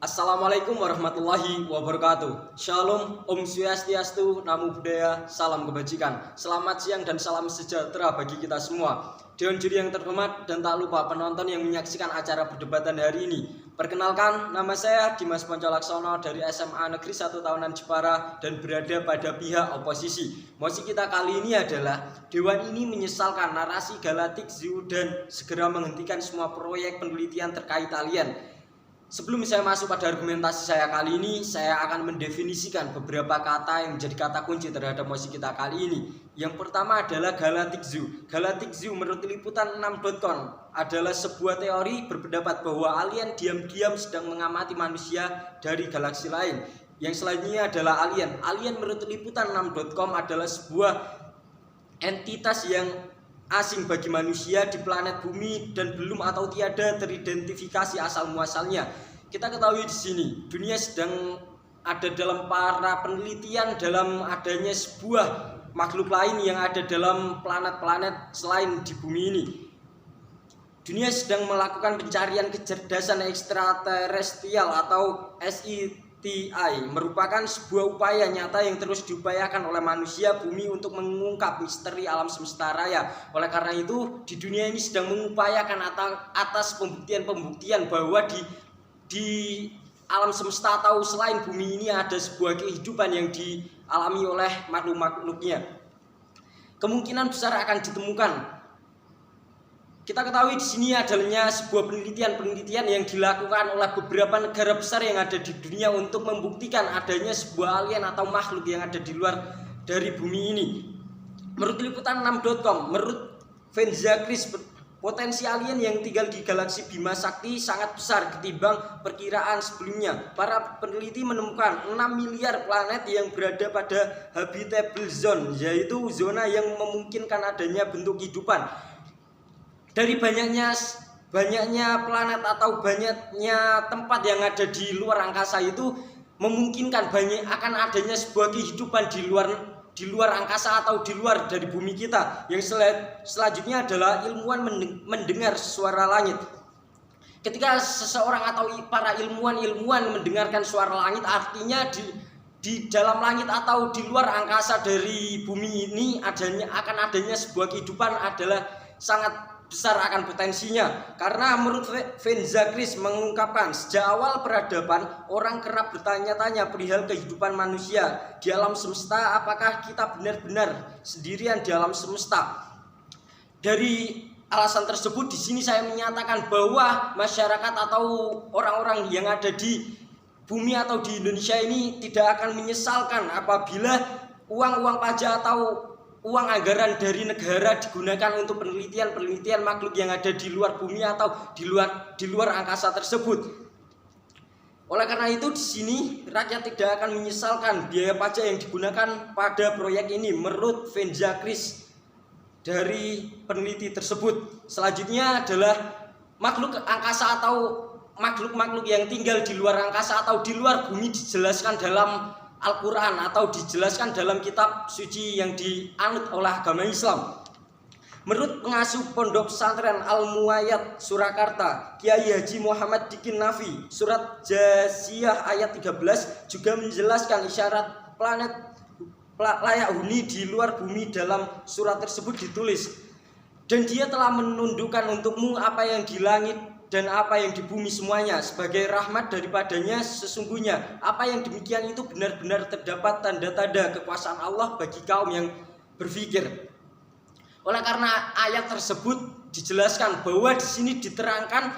Assalamualaikum warahmatullahi wabarakatuh. Shalom, Om Swastiastu, Namo Buddhaya, salam kebajikan. Selamat siang dan salam sejahtera bagi kita semua. Dewan juri yang terhormat dan tak lupa penonton yang menyaksikan acara perdebatan hari ini. Perkenalkan, nama saya Dimas Poncolaksono dari SMA Negeri 1 Tahunan Jepara dan berada pada pihak oposisi. Mosi kita kali ini adalah Dewan ini menyesalkan narasi Galactic Zoo dan segera menghentikan semua proyek penelitian terkait alien. Sebelum saya masuk pada argumentasi saya kali ini, saya akan mendefinisikan beberapa kata yang menjadi kata kunci terhadap mosi kita kali ini. Yang pertama adalah Galactic Zoo. Galactic Zoo menurut liputan 6.com adalah sebuah teori berpendapat bahwa alien diam-diam sedang mengamati manusia dari galaksi lain. Yang selanjutnya adalah alien. Alien menurut liputan 6.com adalah sebuah entitas yang asing bagi manusia di planet bumi dan belum atau tiada teridentifikasi asal muasalnya. Kita ketahui di sini dunia sedang ada dalam para penelitian dalam adanya sebuah makhluk lain yang ada dalam planet-planet selain di bumi ini. Dunia sedang melakukan pencarian kecerdasan ekstraterestrial atau SETI, merupakan sebuah upaya nyata yang terus diupayakan oleh manusia bumi untuk mengungkap misteri alam semesta raya. Oleh karena itu, di dunia ini sedang mengupayakan atas pembuktian-pembuktian bahwa di alam semesta atau selain bumi ini ada sebuah kehidupan yang dialami oleh makhluk-makhluknya. Kemungkinan besar akan ditemukan. Kita ketahui di sini adanya sebuah penelitian yang dilakukan oleh beberapa negara besar yang ada di dunia untuk membuktikan adanya sebuah alien atau makhluk yang ada di luar dari bumi ini. Menurut liputan 6.com, menurut Venzakris, potensi alien yang tinggal di galaksi Bima Sakti sangat besar ketimbang perkiraan sebelumnya. Para peneliti menemukan 6 miliar planet yang berada pada habitable zone, yaitu zona yang memungkinkan adanya bentuk kehidupan. Dari banyaknya planet atau banyaknya tempat yang ada di luar angkasa itu memungkinkan akan adanya sebuah kehidupan di luar angkasa atau di luar dari bumi kita. Yang selanjutnya adalah ilmuwan mendengar suara langit. Ketika seseorang atau para ilmuwan mendengarkan suara langit, artinya di dalam langit atau di luar angkasa dari bumi ini akan adanya sebuah kehidupan adalah sangat besar akan potensinya. Karena menurut Venzakris mengungkapkan, sejak awal peradaban orang kerap bertanya-tanya perihal kehidupan manusia di alam semesta, apakah kita benar-benar sendirian di alam semesta. Dari alasan tersebut di sini saya menyatakan bahwa masyarakat atau orang-orang yang ada di bumi atau di Indonesia ini tidak akan menyesalkan apabila uang pajak atau uang anggaran dari negara digunakan untuk penelitian makhluk yang ada di luar bumi atau di luar angkasa tersebut. Oleh karena itu di sini rakyat tidak akan menyesalkan biaya pajak yang digunakan pada proyek ini menurut Venzakris dari peneliti tersebut. Selanjutnya adalah makhluk angkasa atau makhluk-makhluk yang tinggal di luar angkasa atau di luar bumi dijelaskan dalam Al-Quran atau dijelaskan dalam kitab suci yang dianut oleh agama Islam. Menurut pengasuh Pondok Pesantren Al-Muayyad Surakarta, Kiai Haji Muhammad Dikin Nafi, surat Jasiyah ayat 13 juga menjelaskan isyarat planet layak huni di luar bumi. Dalam surat tersebut ditulis, dan dia telah menundukkan untukmu apa yang di langit dan apa yang di bumi semuanya sebagai rahmat daripadanya. Sesungguhnya apa yang demikian itu benar-benar terdapat tanda-tanda kekuasaan Allah bagi kaum yang berpikir. Oleh karena ayat tersebut dijelaskan bahwa di sini diterangkan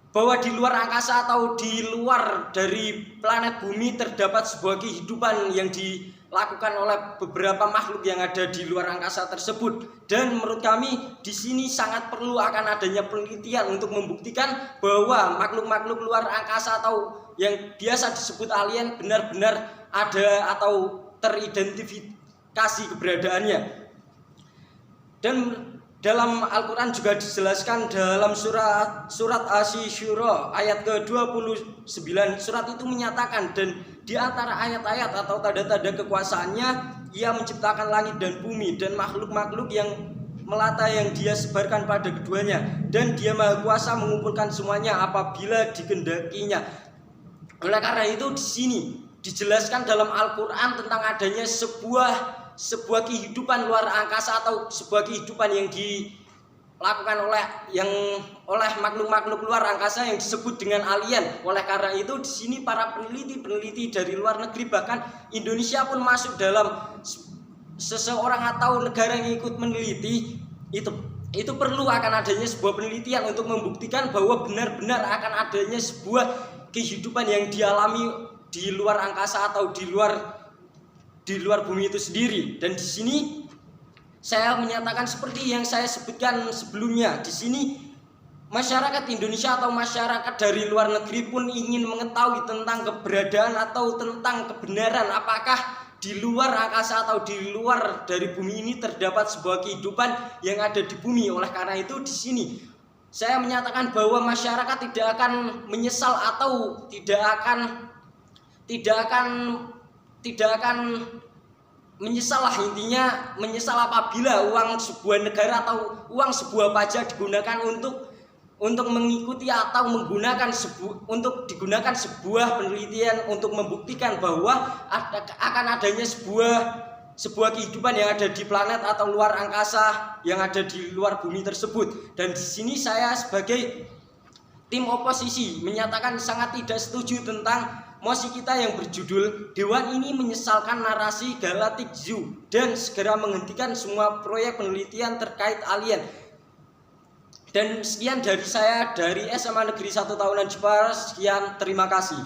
bahwa di luar angkasa atau di luar dari planet bumi terdapat sebuah kehidupan yang dilakukan oleh beberapa makhluk yang ada di luar angkasa tersebut. Dan menurut kami di sini sangat perlu akan adanya penelitian untuk membuktikan bahwa makhluk-makhluk luar angkasa atau yang biasa disebut alien benar-benar ada atau teridentifikasi keberadaannya. Dan dalam Al-Quran juga dijelaskan dalam surat Asy-Syura ayat ke-29. Surat itu menyatakan, dan di antara ayat-ayat atau tanda-tanda kekuasaannya, ia menciptakan langit dan bumi dan makhluk-makhluk yang melata yang dia sebarkan pada keduanya, dan dia maha kuasa mengumpulkan semuanya apabila dikehendakinya. Oleh karena itu di sini dijelaskan dalam Al-Qur'an tentang adanya sebuah kehidupan luar angkasa atau sebuah kehidupan yang dilakukan oleh makhluk-makhluk luar angkasa yang disebut dengan alien. Oleh karena itu di sini para peneliti dari luar negeri, bahkan Indonesia pun masuk dalam seseorang atau negara yang ikut meneliti itu perlu akan adanya sebuah penelitian untuk membuktikan bahwa benar-benar akan adanya sebuah kehidupan yang dialami di luar angkasa atau di luar bumi itu sendiri. Dan di sini saya menyatakan seperti yang saya sebutkan sebelumnya. Di sini masyarakat Indonesia atau masyarakat dari luar negeri pun ingin mengetahui tentang keberadaan atau tentang kebenaran apakah di luar angkasa atau di luar dari bumi ini terdapat sebuah kehidupan yang ada di bumi. Oleh karena itu di sini saya menyatakan bahwa masyarakat tidak akan menyesal atau tidak akan menyesal lah, intinya menyesal apabila uang sebuah negara atau uang sebuah pajak digunakan untuk mengikuti atau untuk digunakan sebuah penelitian untuk membuktikan bahwa akan adanya sebuah kehidupan yang ada di planet atau luar angkasa yang ada di luar bumi tersebut. Dan di sini saya sebagai tim oposisi menyatakan sangat tidak setuju tentang mosi kita yang berjudul Dewan ini menyesalkan narasi Galactic Zoo dan segera menghentikan semua proyek penelitian terkait alien. Dan sekian dari saya dari SMA Negeri 1 Tahunan Jepara. Sekian, terima kasih.